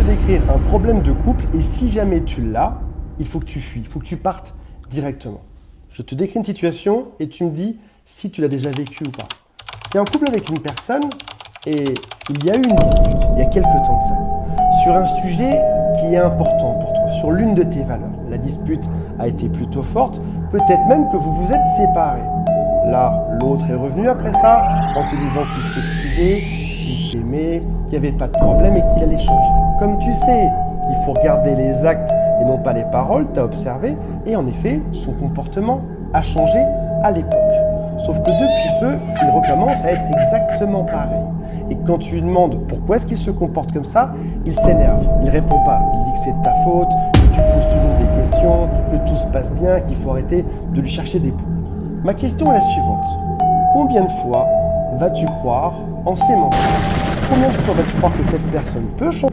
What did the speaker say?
décrire un problème de couple et si jamais tu l'as, il faut que tu fuis, il faut que tu partes directement. Je te décris une situation et tu me dis si tu l'as déjà vécu ou pas. Tu es en couple avec une personne et il y a eu une dispute, il y a quelques temps de ça, sur un sujet qui est important pour toi, sur l'une de tes valeurs. La dispute a été plutôt forte, peut-être même que vous vous êtes séparés. Là, l'autre est revenu après ça en te disant qu'il s'excusait, qu'il t'aimait, qu'il n'y avait pas de problème et qu'il allait changer. Comme tu sais qu'il faut regarder les actes et non pas les paroles, tu as observé, et en effet, son comportement a changé à l'époque. Sauf que depuis peu, il recommence à être exactement pareil. Et quand tu lui demandes pourquoi est-ce qu'il se comporte comme ça, il s'énerve, il répond pas, il dit que c'est de ta faute, que tu poses toujours des questions, que tout se passe bien, qu'il faut arrêter de lui chercher des poux. Ma question est la suivante. Combien de fois vas-tu croire en ces mensonges? Combien de fois vas-tu croire que cette personne peut changer